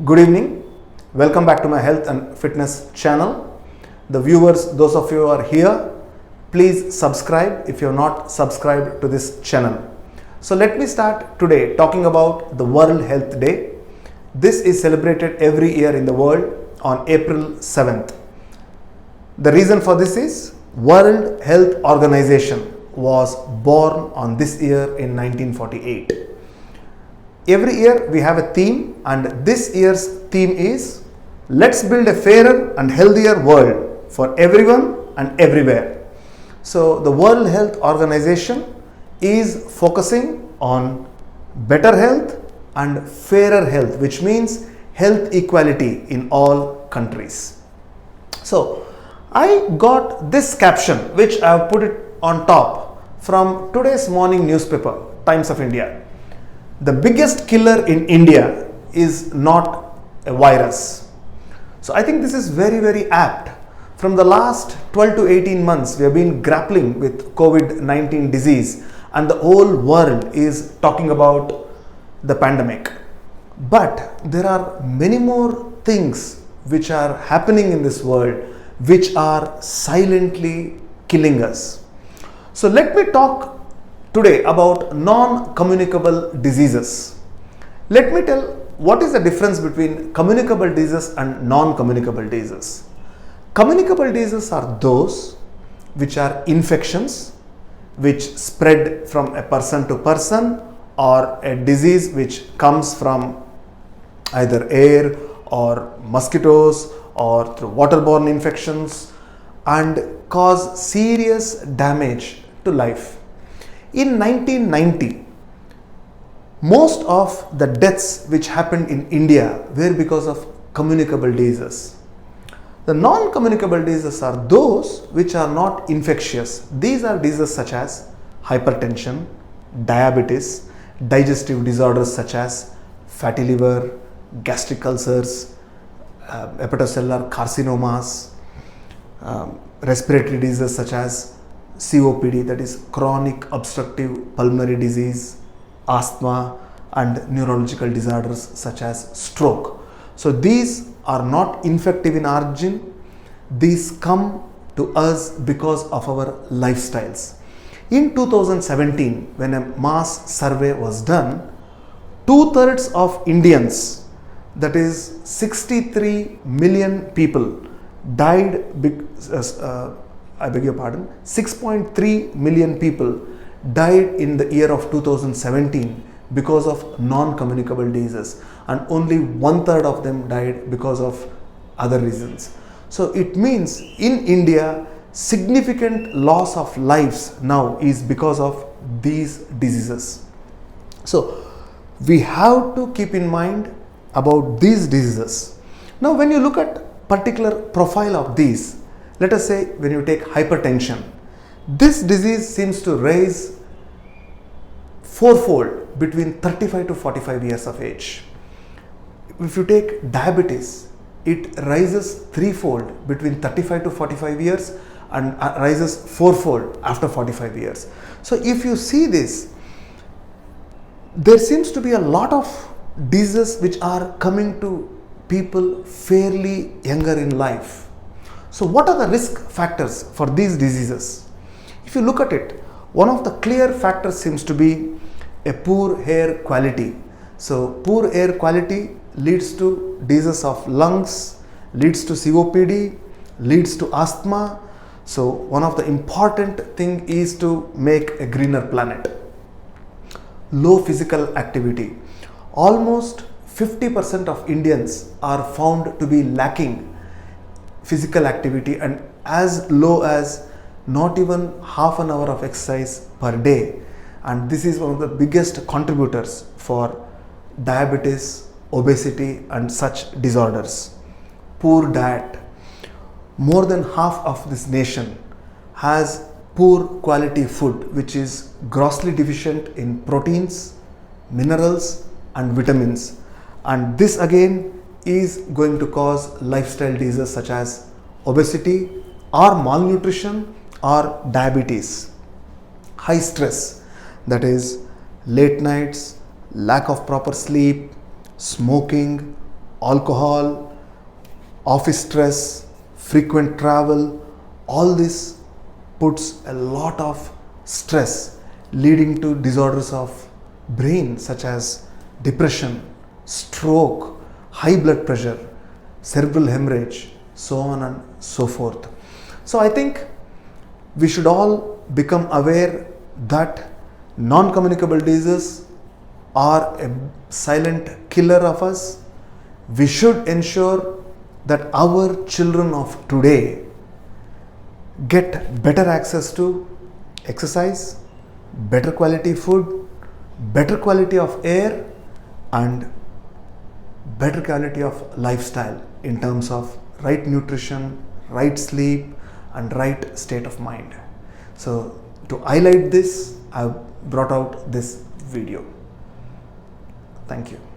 Good evening. Welcome back to my health and fitness channel. The viewers, those of you who are here, please subscribe if you have not subscribed to this channel. So let me start today talking about the World Health Day. This is celebrated every year in the world on April 7th. The reason for this is World Health Organization was born on this year in 1948. Every year we have a theme, and this year's theme is let's build a fairer and healthier world for everyone and everywhere. So the World Health Organization is focusing on better health and fairer health, which means health equality in all countries. So I got this caption, which I have put it on top from today's morning newspaper, Times of India. The biggest killer in India is not a virus. So I think this is very apt. From the last 12 to 18 months, we have been grappling with COVID-19 disease, and the whole world is talking about the pandemic. But there are many more things which are happening in this world which are silently killing us. So let me talk today about non-communicable diseases. Let me tell what is the difference between communicable diseases and non-communicable diseases. Communicable diseases are those which are infections which spread from a person to person, or a disease which comes from either air or mosquitoes or through waterborne infections and cause serious damage to life. In 1990, most of the deaths which happened in India were because of communicable diseases. The non-communicable diseases are those which are not infectious. These are diseases such as hypertension, diabetes, digestive disorders such as fatty liver, gastric ulcers, hepatocellular carcinomas, respiratory diseases such as COPD, that is chronic obstructive pulmonary disease, asthma, and neurological disorders such as stroke. So these are not infective in origin. These come to us because of our lifestyles. In 2017, when a mass survey was done, 2/3 of Indians, that is 63 million people, died 6.3 million people died in the year of 2017 because of non-communicable diseases, and only 1/3 of them died because of other reasons. So it means in India, significant loss of lives now is because of these diseases. So we have to keep in mind about these diseases. Now when you look at particular profile of these, let us say when you take hypertension, this disease seems to rise fourfold between 35 to 45 years of age. If you take diabetes, it rises threefold between 35 to 45 years and rises fourfold after 45 years. So if you see this, there seems to be a lot of diseases which are coming to people fairly younger in life. So what are the risk factors for these diseases? If you look at it, one of the clear factors seems to be a poor air quality. So poor air quality leads to diseases of lungs, leads to COPD, leads to asthma. So one of the important thing is to make a greener planet. Low physical activity. Almost 50% of Indians are found to be lacking physical activity, and as low as not even half an hour of exercise per day. And this is one of the biggest contributors for diabetes, obesity, and such disorders. Poor diet. More than half of this nation has poor quality food, which is grossly deficient in proteins, minerals, and vitamins. And this again is going to cause lifestyle diseases such as obesity or malnutrition or diabetes. High stress, that is late nights, lack of proper sleep, smoking, alcohol, office stress, frequent travel, all this puts a lot of stress, leading to disorders of brain such as depression, stroke, high blood pressure, cerebral hemorrhage, so on and so forth. So I think we should all become aware that non-communicable diseases are a silent killer of us. We should ensure that our children of today get better access to exercise, better quality food, better quality of air, and better quality of lifestyle in terms of right nutrition, right sleep, and right state of mind. So to highlight this, I have brought out this video. Thank you.